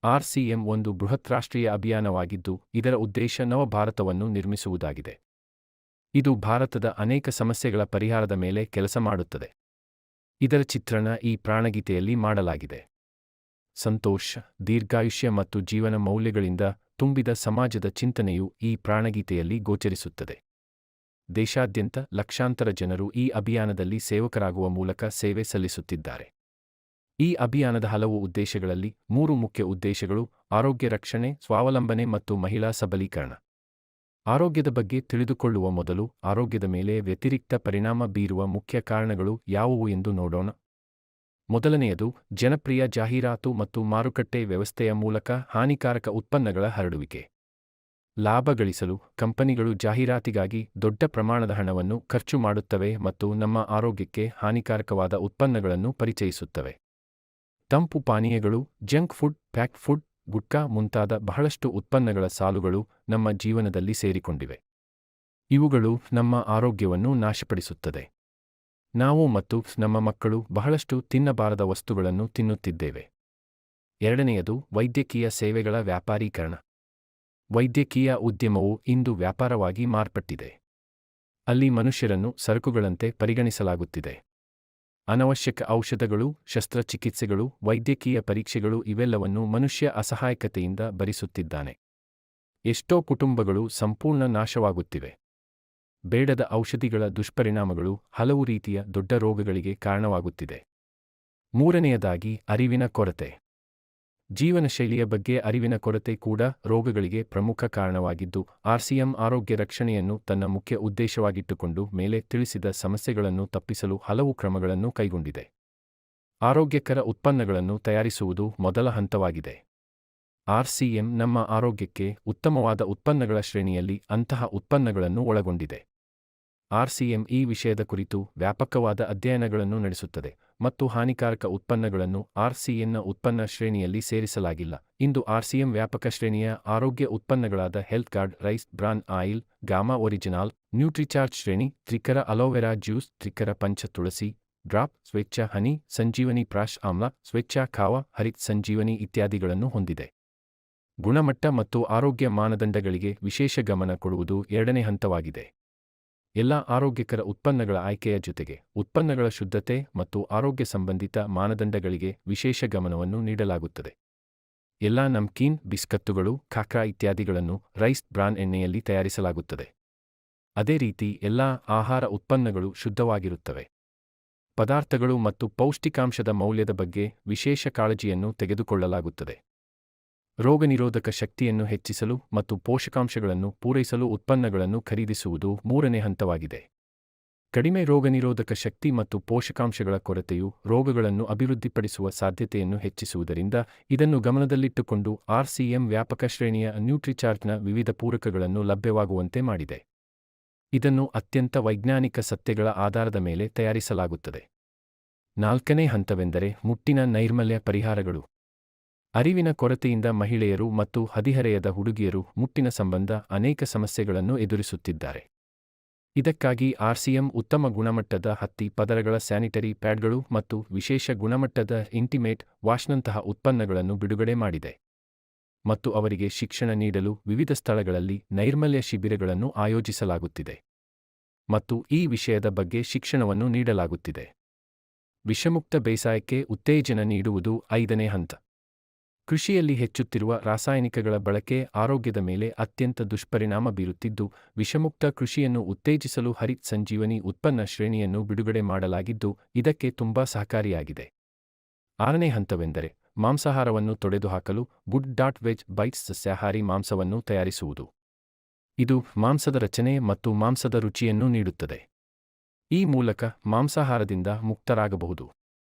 ಆರ್ಸಿಎಂ ಒಂದು ಬೃಹತ್ ರಾಷ್ಟ್ರೀಯ ಅಭಿಯಾನವಾಗಿದ್ದು, ಇದರ ಉದ್ದೇಶ ನವಭಾರತವನ್ನು ನಿರ್ಮಿಸುವುದಾಗಿದೆ. ಇದು ಭಾರತದ ಅನೇಕ ಸಮಸ್ಯೆಗಳ ಪರಿಹಾರದ ಮೇಲೆ ಕೆಲಸ ಮಾಡುತ್ತದೆ. ಇದರ ಚಿತ್ರಣ ಈ ಪ್ರಾಣಗೀತೆಯಲ್ಲಿ ಮಾಡಲಾಗಿದೆ. ಸಂತೋಷ, ದೀರ್ಘಾಯುಷ್ಯ ಮತ್ತು ಜೀವನ ಮೌಲ್ಯಗಳಿಂದ ತುಂಬಿದ ಸಮಾಜದ ಚಿಂತನೆಯು ಈ ಪ್ರಾಣಗೀತೆಯಲ್ಲಿ ಗೋಚರಿಸುತ್ತದೆ. ದೇಶಾದ್ಯಂತ ಲಕ್ಷಾಂತರ ಜನರು ಈ ಅಭಿಯಾನದಲ್ಲಿ ಸೇವಕರಾಗುವ ಮೂಲಕ ಸೇವೆ ಸಲ್ಲಿಸುತ್ತಿದ್ದಾರೆ. ಈ ಅಭಿಯಾನದ ಹಲವು ಉದ್ದೇಶಗಳಲ್ಲಿ 3 ಮುಖ್ಯ ಉದ್ದೇಶಗಳು: ಆರೋಗ್ಯ ರಕ್ಷಣೆ, ಸ್ವಾವಲಂಬನೆ ಮತ್ತು ಮಹಿಳಾ ಸಬಲೀಕರಣ. ಆರೋಗ್ಯದ ಬಗ್ಗೆ ತಿಳಿದುಕೊಳ್ಳುವ ಮೊದಲು, ಆರೋಗ್ಯದ ಮೇಲೆ ವ್ಯತಿರಿಕ್ತ ಪರಿಣಾಮ ಬೀರುವ ಮುಖ್ಯ ಕಾರಣಗಳು ಯಾವುವು ಎಂದು ನೋಡೋಣ. ಮೊದಲನೆಯದು, ಜನಪ್ರಿಯ ಜಾಹೀರಾತು ಮತ್ತು ಮಾರುಕಟ್ಟೆ ವ್ಯವಸ್ಥೆಯ ಮೂಲಕ ಹಾನಿಕಾರಕ ಉತ್ಪನ್ನಗಳ ಹರಡುವಿಕೆ. ಲಾಭ ಗಳಿಸಲು ಕಂಪನಿಗಳು ಜಾಹೀರಾತಿಗಾಗಿ ದೊಡ್ಡ ಪ್ರಮಾಣದ ಹಣವನ್ನು ಖರ್ಚು ಮಾಡುತ್ತವೆ ಮತ್ತು ನಮ್ಮ ಆರೋಗ್ಯಕ್ಕೆ ಹಾನಿಕಾರಕವಾದ ಉತ್ಪನ್ನಗಳನ್ನು ಪರಿಚಯಿಸುತ್ತವೆ. ತಂಪು ಪಾನೀಯಗಳು, junk food, packed food, gutka ಮುಂತಾದ ಬಹಳಷ್ಟು ಉತ್ಪನ್ನಗಳ ಸಾಲುಗಳು ನಮ್ಮ ಜೀವನದಲ್ಲಿ ಸೇರಿಕೊಂಡಿವೆ. ಇವುಗಳು ನಮ್ಮ ಆರೋಗ್ಯವನ್ನು ನಾಶಪಡಿಸುತ್ತದೆ. ನಾವು ಮತ್ತು ನಮ್ಮ ಮಕ್ಕಳು ಬಹಳಷ್ಟು ತಿನ್ನಬಾರದ ವಸ್ತುಗಳನ್ನು ತಿನ್ನುತ್ತಿದ್ದೇವೆ. ಎರಡನೆಯದು, ವೈದ್ಯಕೀಯ ಸೇವೆಗಳ ವ್ಯಾಪಾರೀಕರಣ. ವೈದ್ಯಕೀಯ ಉದ್ಯಮವು ಇಂದು ವ್ಯಾಪಾರವಾಗಿ ಮಾರ್ಪಟ್ಟಿದೆ. ಅಲ್ಲಿ ಮನುಷ್ಯರನ್ನು ಸರಕುಗಳಂತೆ ಪರಿಗಣಿಸಲಾಗುತ್ತಿದೆ. ಅನವಶ್ಯಕ ಔಷಧಗಳು, ಶಸ್ತ್ರಚಿಕಿತ್ಸೆಗಳು, ವೈದ್ಯಕೀಯ ಪರೀಕ್ಷೆಗಳು ಇವೆಲ್ಲವನ್ನೂ ಮನುಷ್ಯ ಅಸಹಾಯಕತೆಯಿಂದ ಭರಿಸುತ್ತಿದ್ದಾನೆ. ಎಷ್ಟೋ ಕುಟುಂಬಗಳು ಸಂಪೂರ್ಣ ನಾಶವಾಗುತ್ತಿವೆ. ಬೇಡದ ಔಷಧಿಗಳ ದುಷ್ಪರಿಣಾಮಗಳು ಹಲವು ರೀತಿಯ ದೊಡ್ಡ ರೋಗಗಳಿಗೆ ಕಾರಣವಾಗುತ್ತಿದೆ. ಮೂರನೆಯದಾಗಿ, ಅರಿವಿನ ಕೊರತೆ. ಜೀವನಶೈಲಿಯ ಬಗ್ಗೆ ಅರಿವಿನ ಕೊರತೆ ಕೂಡ ರೋಗಗಳಿಗೆ ಪ್ರಮುಖ ಕಾರಣವಾಗಿದ್ದು, ಆರ್ಸಿಎಂ ಆರೋಗ್ಯ ರಕ್ಷಣೆಯನ್ನು ತನ್ನ ಮುಖ್ಯ ಉದ್ದೇಶವಾಗಿಟ್ಟುಕೊಂಡು ಮೇಲೆ ತಿಳಿಸಿದ ಸಮಸ್ಯೆಗಳನ್ನು ತಪ್ಪಿಸಲು ಹಲವು ಕ್ರಮಗಳನ್ನು ಕೈಗೊಂಡಿದೆ. ಆರೋಗ್ಯಕರ ಉತ್ಪನ್ನಗಳನ್ನು ತಯಾರಿಸುವುದು ಮೊದಲ ಹಂತವಾಗಿದೆ. ಆರ್ಸಿಎಂ ನಮ್ಮ ಆರೋಗ್ಯಕ್ಕೆ ಉತ್ತಮವಾದ ಉತ್ಪನ್ನಗಳ ಶ್ರೇಣಿಯಲ್ಲಿ ಅಂತಹ ಉತ್ಪನ್ನಗಳನ್ನು ಒಳಗೊಂಡಿದೆ. ಆರ್ಸಿಎಂ ಈ ವಿಷಯದ ಕುರಿತು ವ್ಯಾಪಕವಾದ ಅಧ್ಯಯನಗಳನ್ನು ನಡೆಸುತ್ತದೆ ಮತ್ತು ಹಾನಿಕಾರಕ ಉತ್ಪನ್ನಗಳನ್ನು ಆರ್ಸಿಎಂನ ಉತ್ಪನ್ನ ಶ್ರೇಣಿಯಲ್ಲಿ ಸೇರಿಸಲಾಗಿಲ್ಲ. ಇಂದು ಆರ್ಸಿಎಂ ವ್ಯಾಪಕ ಶ್ರೇಣಿಯ ಆರೋಗ್ಯ ಉತ್ಪನ್ನಗಳಾದ health guard rice bran oil, gamma oryzanol, Nutricharge ಶ್ರೇಣಿ, ತ್ರಿಕರ ಅಲೋವೆರಾ ಜ್ಯೂಸ್, ತ್ರಿಕರ ಪಂಚ ತುಳಸಿ ಡ್ರಾಪ್, ಸ್ವೇಚ್ಛಾ ಹನಿ, ಸಂಜೀವನಿ ಪ್ರಾಶ್ ಆಮ್ಲ, ಸ್ವೇಚ್ಛಾ ಖಾವ, ಹರಿತ್ ಸಂಜೀವನಿ ಇತ್ಯಾದಿಗಳನ್ನು ಹೊಂದಿದೆ. ಗುಣಮಟ್ಟ ಮತ್ತು ಆರೋಗ್ಯ ಮಾನದಂಡಗಳಿಗೆ ವಿಶೇಷ ಗಮನ ಕೊಡುವುದು ಎರಡನೇ ಹಂತವಾಗಿದೆ. ಎಲ್ಲ ಆರೋಗ್ಯಕರ ಉತ್ಪನ್ನಗಳ ಆಯ್ಕೆಯ ಜೊತೆಗೆ ಉತ್ಪನ್ನಗಳ ಶುದ್ಧತೆ ಮತ್ತು ಆರೋಗ್ಯ ಸಂಬಂಧಿತ ಮಾನದಂಡಗಳಿಗೆ ವಿಶೇಷ ಗಮನವನ್ನು ನೀಡಲಾಗುತ್ತದೆ. ಎಲ್ಲ ನಮ್ಕೀನ್, ಬಿಸ್ಕತ್ತುಗಳು, ಖಾಕ್ರಾ ಇತ್ಯಾದಿಗಳನ್ನು ರೈಸ್ ಬ್ರಾನ್ ಎಣ್ಣೆಯಲ್ಲಿ ತಯಾರಿಸಲಾಗುತ್ತದೆ. ಅದೇ ರೀತಿ ಎಲ್ಲಾ ಆಹಾರ ಉತ್ಪನ್ನಗಳು ಶುದ್ಧವಾಗಿರುತ್ತವೆ. ಪದಾರ್ಥಗಳು ಮತ್ತು ಪೌಷ್ಟಿಕಾಂಶದ ಮೌಲ್ಯದ ಬಗ್ಗೆ ವಿಶೇಷ ಕಾಳಜಿಯನ್ನು ತೆಗೆದುಕೊಳ್ಳಲಾಗುತ್ತದೆ. ರೋಗನಿರೋಧಕ ಶಕ್ತಿಯನ್ನು ಹೆಚ್ಚಿಸಲು ಮತ್ತು ಪೋಷಕಾಂಶಗಳನ್ನು ಪೂರೈಸಲು ಉತ್ಪನ್ನಗಳನ್ನು ಖರೀದಿಸುವುದು ಮೂರನೇ ಹಂತವಾಗಿದೆ. ಕಡಿಮೆ ರೋಗನಿರೋಧಕ ಶಕ್ತಿ ಮತ್ತು ಪೋಷಕಾಂಶಗಳ ಕೊರತೆಯು ರೋಗಗಳನ್ನು ಅಭಿವೃದ್ಧಿಪಡಿಸುವ ಸಾಧ್ಯತೆಯನ್ನು ಹೆಚ್ಚಿಸುವುದರಿಂದ ಇದನ್ನು ಗಮನದಲ್ಲಿಟ್ಟುಕೊಂಡು ಆರ್ಸಿಎಂ ವ್ಯಾಪಕ ಶ್ರೇಣಿಯ ನ್ಯೂಟ್ರಿಚಾರ್ಜ್ನ ವಿವಿಧ ಪೂರಕಗಳನ್ನು ಲಭ್ಯವಾಗುವಂತೆ ಮಾಡಿದೆ. ಇದನ್ನು ಅತ್ಯಂತ ವೈಜ್ಞಾನಿಕ ಸತ್ಯಗಳ ಆಧಾರದ ಮೇಲೆ ತಯಾರಿಸಲಾಗುತ್ತದೆ. ನಾಲ್ಕನೇ ಹಂತವೆಂದರೆ ಮುಟ್ಟಿನ ನೈರ್ಮಲ್ಯ ಪರಿಹಾರಗಳು. ಅರಿವಿನ ಕೊರತೆಯಿಂದ ಮಹಿಳೆಯರು ಮತ್ತು ಹದಿಹರೆಯದ ಹುಡುಗಿಯರು ಮುಟ್ಟಿನ ಸಂಬಂಧ ಅನೇಕ ಸಮಸ್ಯೆಗಳನ್ನು ಎದುರಿಸುತ್ತಿದ್ದಾರೆ. ಇದಕ್ಕಾಗಿ ಆರ್ಸಿಎಂ ಉತ್ತಮ ಗುಣಮಟ್ಟದ ಹತ್ತಿ ಪದರಗಳ ಸ್ಯಾನಿಟರಿ ಪ್ಯಾಡ್ಗಳು ಮತ್ತು ವಿಶೇಷ ಗುಣಮಟ್ಟದ ಇಂಟಿಮೇಟ್ ವಾಶ್ನಂತಹ ಉತ್ಪನ್ನಗಳನ್ನು ಬಿಡುಗಡೆ ಮಾಡಿದೆ. ಮತ್ತು ಅವರಿಗೆ ಶಿಕ್ಷಣ ನೀಡಲು ವಿವಿಧ ಸ್ಥಳಗಳಲ್ಲಿ ನೈರ್ಮಲ್ಯ ಶಿಬಿರಗಳನ್ನು ಆಯೋಜಿಸಲಾಗುತ್ತಿದೆ ಮತ್ತು ಈ ವಿಷಯದ ಬಗ್ಗೆ ಶಿಕ್ಷಣವನ್ನು ನೀಡಲಾಗುತ್ತಿದೆ. ವಿಷಮುಕ್ತ ಬೇಸಾಯಕ್ಕೆ ಉತ್ತೇಜನ ನೀಡುವುದು ಐದನೇ ಹಂತ. ಕೃಷಿಯಲ್ಲಿ ಹೆಚ್ಚುತ್ತಿರುವ ರಾಸಾಯನಿಕಗಳ ಬಳಕೆ ಆರೋಗ್ಯದ ಮೇಲೆ ಅತ್ಯಂತ ದುಷ್ಪರಿಣಾಮ ಬೀರುತ್ತಿದ್ದು, ವಿಷಮುಕ್ತ ಕೃಷಿಯನ್ನು ಉತ್ತೇಜಿಸಲು ಹರಿತ್ ಸಂಜೀವನಿ ಉತ್ಪನ್ನ ಶ್ರೇಣಿಯನ್ನು ಬಿಡುಗಡೆ ಮಾಡಲಾಗಿದ್ದು, ಇದಕ್ಕೆ ತುಂಬಾ ಸಹಕಾರಿಯಾಗಿದೆ. ಆರನೇ ಹಂತವೆಂದರೆ ಮಾಂಸಾಹಾರವನ್ನು ತೊಡೆದುಹಾಕಲು ಗುಡ್ ವೆಜ್ ಬೈಟ್ಸ್ ಸಸ್ಯಾಹಾರಿ ಮಾಂಸವನ್ನು ತಯಾರಿಸುವುದು. ಇದು ಮಾಂಸದ ರಚನೆ ಮತ್ತು ಮಾಂಸದ ರುಚಿಯನ್ನು ನೀಡುತ್ತದೆ. ಈ ಮೂಲಕ ಮಾಂಸಾಹಾರದಿಂದ ಮುಕ್ತರಾಗಬಹುದು.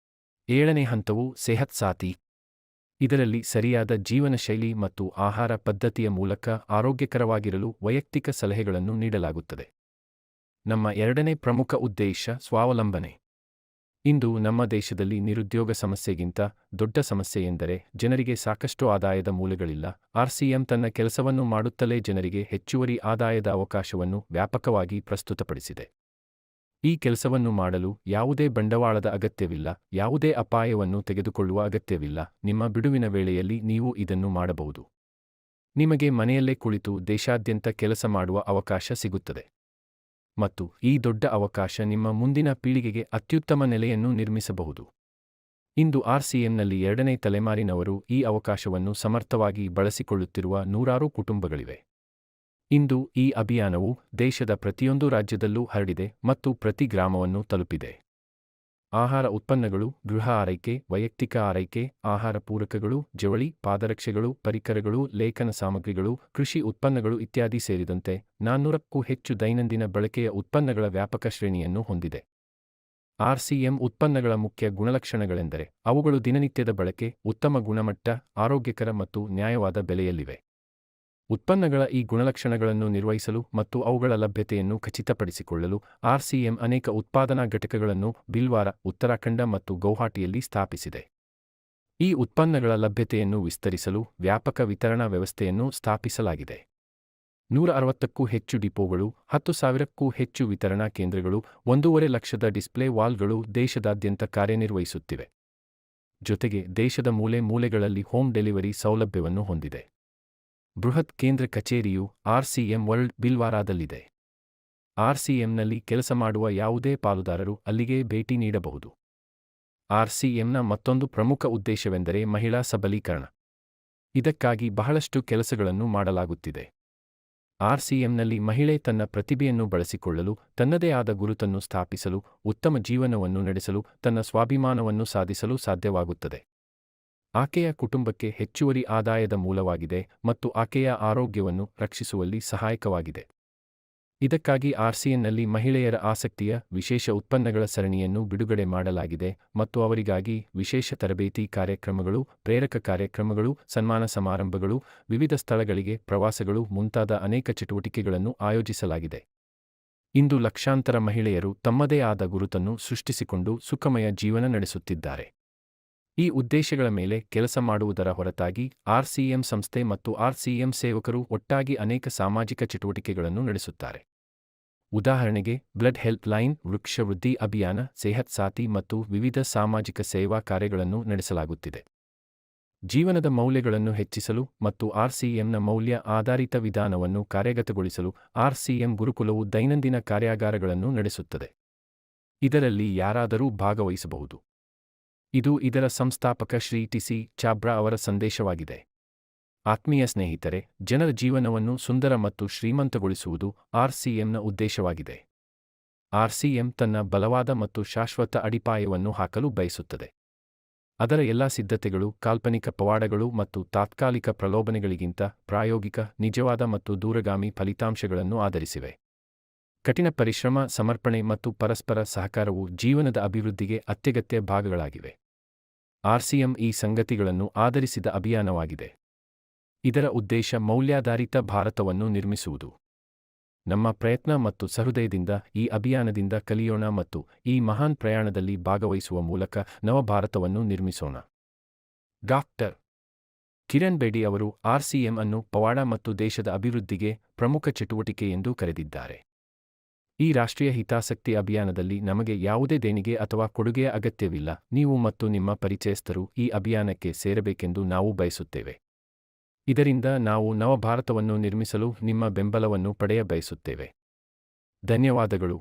ಏಳನೇ ಹಂತವು ಸೆಹತ್ ಸಾಥಿ. ಇದರಲ್ಲಿ ಸರಿಯಾದ ಜೀವನ ಶೈಲಿ ಮತ್ತು ಆಹಾರ ಪದ್ಧತಿಯ ಮೂಲಕ ಆರೋಗ್ಯಕರವಾಗಿರಲು ವೈಯಕ್ತಿಕ ಸಲಹೆಗಳನ್ನು ನೀಡಲಾಗುತ್ತದೆ. ನಮ್ಮ ಎರಡನೇ ಪ್ರಮುಖ ಉದ್ದೇಶ ಸ್ವಾವಲಂಬನೆ. ಇಂದು ನಮ್ಮ ದೇಶದಲ್ಲಿ ನಿರುದ್ಯೋಗ ಸಮಸ್ಯೆಗಿಂತ ದೊಡ್ಡ ಸಮಸ್ಯೆ ಎಂದರೆ ಜನರಿಗೆ ಸಾಕಷ್ಟು ಆದಾಯದ ಮೂಲಗಳಿಲ್ಲ. ಆರ್ಸಿಎಂ ತನ್ನ ಕೆಲಸವನ್ನು ಮಾಡುತ್ತಲೇ ಜನರಿಗೆ ಹೆಚ್ಚುವರಿ ಆದಾಯದ ಅವಕಾಶವನ್ನು ವ್ಯಾಪಕವಾಗಿ ಪ್ರಸ್ತುತಪಡಿಸಿದೆ. ಈ ಕೆಲಸವನ್ನು ಮಾಡಲು ಯಾವುದೇ ಬಂಡವಾಳದ ಅಗತ್ಯವಿಲ್ಲ, ಯಾವುದೇ ಅಪಾಯವನ್ನು ತೆಗೆದುಕೊಳ್ಳುವ ಅಗತ್ಯವಿಲ್ಲ. ನಿಮ್ಮ ಬಿಡುವಿನ ವೇಳೆಯಲ್ಲಿ ನೀವು ಇದನ್ನು ಮಾಡಬಹುದು. ನಿಮಗೆ ಮನೆಯಲ್ಲೇ ಕುಳಿತು ದೇಶಾದ್ಯಂತ ಕೆಲಸ ಮಾಡುವ ಅವಕಾಶ ಸಿಗುತ್ತದೆ. ಮತ್ತು ಈ ದೊಡ್ಡ ಅವಕಾಶ ನಿಮ್ಮ ಮುಂದಿನ ಪೀಳಿಗೆಗೆ ಅತ್ಯುತ್ತಮ ನೆಲೆಯನ್ನು ನಿರ್ಮಿಸಬಹುದು. ಇಂದು ಆರ್ಸಿಎಂನಲ್ಲಿ 2ನೇ ತಲೆಮಾರಿನವರು ಈ ಅವಕಾಶವನ್ನು ಸಮರ್ಥವಾಗಿ ಬಳಸಿಕೊಳ್ಳುತ್ತಿರುವ ನೂರಾರು ಕುಟುಂಬಗಳಿವೆ. ಇಂದು ಈ ಅಭಿಯಾನವು ದೇಶದ ಪ್ರತಿಯೊಂದು ರಾಜ್ಯದಲ್ಲೂ ಹರಡಿದೆ ಮತ್ತು ಪ್ರತಿ ಗ್ರಾಮವನ್ನು ತಲುಪಿದೆ. ಆಹಾರ ಉತ್ಪನ್ನಗಳು, ಗೃಹ ಆರೈಕೆ, ವೈಯಕ್ತಿಕ ಆರೈಕೆ, ಆಹಾರ ಪೂರಕಗಳು, ಜವಳಿ, ಪಾದರಕ್ಷೆಗಳು, ಪರಿಕರಗಳು, ಲೇಖನ ಸಾಮಗ್ರಿಗಳು, ಕೃಷಿ ಉತ್ಪನ್ನಗಳು ಇತ್ಯಾದಿ ಸೇರಿದಂತೆ 400ಕ್ಕೂ ಹೆಚ್ಚು ದೈನಂದಿನ ಬಳಕೆಯ ಉತ್ಪನ್ನಗಳ ವ್ಯಾಪಕ ಶ್ರೇಣಿಯನ್ನು ಹೊಂದಿದೆ. ಆರ್ಸಿಎಂ ಉತ್ಪನ್ನಗಳ ಮುಖ್ಯ ಗುಣಲಕ್ಷಣಗಳೆಂದರೆ ಅವುಗಳು ದಿನನಿತ್ಯದ ಬಳಕೆ, ಉತ್ತಮ ಗುಣಮಟ್ಟ, ಆರೋಗ್ಯಕರ ಮತ್ತು ನ್ಯಾಯವಾದ ಬೆಲೆಯಲ್ಲಿವೆ. ಉತ್ಪನ್ನಗಳ ಈ ಗುಣಲಕ್ಷಣಗಳನ್ನು ನಿರ್ವಹಿಸಲು ಮತ್ತು ಅವುಗಳ ಲಭ್ಯತೆಯನ್ನು ಖಚಿತಪಡಿಸಿಕೊಳ್ಳಲು ಆರ್ಸಿಎಂ ಅನೇಕ ಉತ್ಪಾದನಾ ಘಟಕಗಳನ್ನು ಭಿಲ್ವಾರ, ಉತ್ತರಾಖಂಡ ಮತ್ತು ಗೌಹಾಟಿಯಲ್ಲಿ ಸ್ಥಾಪಿಸಿದೆ. ಈ ಉತ್ಪನ್ನಗಳ ಲಭ್ಯತೆಯನ್ನು ವಿಸ್ತರಿಸಲು ವ್ಯಾಪಕ ವಿತರಣಾ ವ್ಯವಸ್ಥೆಯನ್ನು ಸ್ಥಾಪಿಸಲಾಗಿದೆ. 160ಕ್ಕೂ ಹೆಚ್ಚು ಡಿಪೋಗಳು, 10,000ಕ್ಕೂ ಹೆಚ್ಚು ವಿತರಣಾ ಕೇಂದ್ರಗಳು, 1.5 ಲಕ್ಷದ ಡಿಸ್ಪ್ಲೇ ವಾಲ್ಗಳು ದೇಶದಾದ್ಯಂತ ಕಾರ್ಯನಿರ್ವಹಿಸುತ್ತಿವೆ. ಜೊತೆಗೆ ದೇಶದ ಮೂಲೆ ಮೂಲೆಗಳಲ್ಲಿ ಹೋಮ್ ಡೆಲಿವರಿ ಸೌಲಭ್ಯವನ್ನು ಹೊಂದಿದೆ. ಬೃಹತ್ ಕೇಂದ್ರ ಕಚೇರಿಯು ಆರ್ಸಿಎಂ ವರ್ಲ್ಡ್ ಭಿಲ್ವಾರಾದಲ್ಲಿದೆ. ಆರ್ಸಿಎಂನಲ್ಲಿ ಕೆಲಸ ಮಾಡುವ ಯಾವುದೇ ಪಾಲುದಾರರು ಅಲ್ಲಿಗೆ ಭೇಟಿ ನೀಡಬಹುದು. ಆರ್ಸಿಎಂನ ಮತ್ತೊಂದು ಪ್ರಮುಖ ಉದ್ದೇಶವೆಂದರೆ ಮಹಿಳಾ ಸಬಲೀಕರಣ. ಇದಕ್ಕಾಗಿ ಬಹಳಷ್ಟು ಕೆಲಸಗಳನ್ನು ಮಾಡಲಾಗುತ್ತಿದೆ. ಆರ್ಸಿಎಂನಲ್ಲಿ ಮಹಿಳೆ ತನ್ನ ಪ್ರತಿಭೆಯನ್ನು ಬಳಸಿಕೊಳ್ಳಲು, ತನ್ನದೇ ಆದ ಗುರುತನ್ನು ಸ್ಥಾಪಿಸಲು, ಉತ್ತಮ ಜೀವನವನ್ನು ನಡೆಸಲು, ತನ್ನ ಸ್ವಾಭಿಮಾನವನ್ನು ಸಾಧಿಸಲು ಸಾಧ್ಯವಾಗುತ್ತದೆ. ಆಕೆಯ ಕುಟುಂಬಕ್ಕೆ ಹೆಚ್ಚುವರಿ ಆದಾಯದ ಮೂಲವಾಗಿದೆ ಮತ್ತು ಆಕೆಯ ಆರೋಗ್ಯವನ್ನು ರಕ್ಷಿಸುವಲ್ಲಿ ಸಹಾಯಕವಾಗಿದೆ. ಇದಕ್ಕಾಗಿ ಆರ್ಸಿಎಂನಲ್ಲಿ ಮಹಿಳೆಯರ ಆಸಕ್ತಿಯ ವಿಶೇಷ ಉತ್ಪನ್ನಗಳ ಸರಣಿಯನ್ನು ಬಿಡುಗಡೆ ಮಾಡಲಾಗಿದೆ ಮತ್ತು ಅವರಿಗಾಗಿ ವಿಶೇಷ ತರಬೇತಿ ಕಾರ್ಯಕ್ರಮಗಳು, ಪ್ರೇರಕ ಕಾರ್ಯಕ್ರಮಗಳು, ಸನ್ಮಾನ ಸಮಾರಂಭಗಳು, ವಿವಿಧ ಸ್ಥಳಗಳಿಗೆ ಪ್ರವಾಸಗಳು ಮುಂತಾದ ಅನೇಕ ಚಟುವಟಿಕೆಗಳನ್ನು ಆಯೋಜಿಸಲಾಗಿದೆ. ಇಂದು ಲಕ್ಷಾಂತರ ಮಹಿಳೆಯರು ತಮ್ಮದೇ ಆದ ಗುರುತನ್ನು ಸೃಷ್ಟಿಸಿಕೊಂಡು ಸುಖಮಯ ಜೀವನ ನಡೆಸುತ್ತಿದ್ದಾರೆ. ಈ ಉದ್ದೇಶಗಳ ಮೇಲೆ ಕೆಲಸ ಮಾಡುವುದರ ಹೊರತಾಗಿ ಆರ್ಸಿಎಂ ಸಂಸ್ಥೆ ಮತ್ತು ಆರ್ಸಿಎಂ ಸೇವಕರು ಒಟ್ಟಾಗಿ ಅನೇಕ ಸಾಮಾಜಿಕ ಚಟುವಟಿಕೆಗಳನ್ನು ನಡೆಸುತ್ತಾರೆ. ಉದಾಹರಣೆಗೆ ಬ್ಲಡ್ ಹೆಲ್ಪ್ ಲೈನ್, ವೃಕ್ಷ ವೃದ್ಧಿ ಅಭಿಯಾನ, ಸೆಹತ್ ಸಾಥಿ ಮತ್ತು ವಿವಿಧ ಸಾಮಾಜಿಕ ಸೇವಾ ಕಾರ್ಯಗಳನ್ನು ನಡೆಸಲಾಗುತ್ತಿದೆ. ಜೀವನದ ಮೌಲ್ಯಗಳನ್ನು ಹೆಚ್ಚಿಸಲು ಮತ್ತು ಆರ್ಸಿಎಂನ ಮೌಲ್ಯ ಆಧಾರಿತ ವಿಧಾನವನ್ನು ಕಾರ್ಯಗತಗೊಳಿಸಲು ಆರ್ಸಿಎಂ ಗುರುಕುಲವು ದೈನಂದಿನ ಕಾರ್ಯಾಗಾರಗಳನ್ನು ನಡೆಸುತ್ತದೆ. ಇದರಲ್ಲಿ ಯಾರಾದರೂ ಭಾಗವಹಿಸಬಹುದು. ಇದು ಇದರ ಸಂಸ್ಥಾಪಕ ಶ್ರೀ ಟಿ.ಸಿ. ಚಾಬ್ರಾ ಅವರ ಸಂದೇಶವಾಗಿದೆ. ಆತ್ಮೀಯ ಸ್ನೇಹಿತರೆ, ಜನರ ಜೀವನವನ್ನು ಸುಂದರ ಮತ್ತು ಶ್ರೀಮಂತಗೊಳಿಸುವುದು ಆರ್ಸಿಎಂನ ಉದ್ದೇಶವಾಗಿದೆ. ಆರ್ಸಿಎಂ ತನ್ನ ಬಲವಾದ ಮತ್ತು ಶಾಶ್ವತ ಅಡಿಪಾಯವನ್ನು ಹಾಕಲು ಬಯಸುತ್ತದೆ. ಅದರ ಎಲ್ಲಾ ಸಿದ್ಧತೆಗಳು ಕಾಲ್ಪನಿಕ ಪವಾಡಗಳು ಮತ್ತು ತಾತ್ಕಾಲಿಕ ಪ್ರಲೋಭನೆಗಳಿಗಿಂತ ಪ್ರಾಯೋಗಿಕ, ನಿಜವಾದ ಮತ್ತು ದೂರಗಾಮಿ ಫಲಿತಾಂಶಗಳನ್ನು ಆಧರಿಸಿವೆ. ಕಠಿಣ ಪರಿಶ್ರಮ, ಸಮರ್ಪಣೆ ಮತ್ತು ಪರಸ್ಪರ ಸಹಕಾರವು ಜೀವನದ ಅಭಿವೃದ್ಧಿಗೆ ಅತ್ಯಗತ್ಯ ಭಾಗಗಳಾಗಿವೆ. ಆರ್ಸಿಎಂ ಈ ಸಂಗತಿಗಳನ್ನು ಆಧರಿಸಿದ ಅಭಿಯಾನವಾಗಿದೆ. ಇದರ ಉದ್ದೇಶ ಮೌಲ್ಯಾಧಾರಿತ ಭಾರತವನ್ನು ನಿರ್ಮಿಸುವುದು. ನಮ್ಮ ಪ್ರಯತ್ನ ಮತ್ತು ಸಹೃದಯದಿಂದ ಈ ಅಭಿಯಾನದಿಂದ ಕಲಿಯೋಣ ಮತ್ತು ಈ ಮಹಾನ್ ಪ್ರಯಾಣದಲ್ಲಿ ಭಾಗವಹಿಸುವ ಮೂಲಕ ನವ ಭಾರತವನ್ನು ನಿರ್ಮಿಸೋಣ. ಡಾಕ್ಟರ್ ಕಿರಣ್ ಬೇಡಿ ಅವರು ಆರ್ಸಿಎಂ ಅನ್ನು ಪವಾಡ ಮತ್ತು ದೇಶದ ಅಭಿವೃದ್ಧಿಗೆ ಪ್ರಮುಖ ಚಟುವಟಿಕೆ ಎಂದು ಕರೆದಿದ್ದಾರೆ. ಈ ರಾಷ್ಟ್ರೀಯ ಹಿತಾಸಕ್ತಿ ಅಭಿಯಾನದಲ್ಲಿ ನಮಗೆ ಯಾವುದೇ ದೇಣಿಗೆ ಅಥವಾ ಕೊಡುಗೆಯ ಅಗತ್ಯವಿಲ್ಲ. ನೀವು ಮತ್ತು ನಿಮ್ಮ ಪರಿಚಯಸ್ಥರು ಈ ಅಭಿಯಾನಕ್ಕೆ ಸೇರಬೇಕೆಂದು ನಾವು ಬಯಸುತ್ತೇವೆ. ಇದರಿಂದ ನಾವು ನವ ಭಾರತವನ್ನು ನಿರ್ಮಿಸಲು ನಿಮ್ಮ ಬೆಂಬಲವನ್ನು ಪಡೆಯ ಬಯಸುತ್ತೇವೆ. ಧನ್ಯವಾದಗಳು.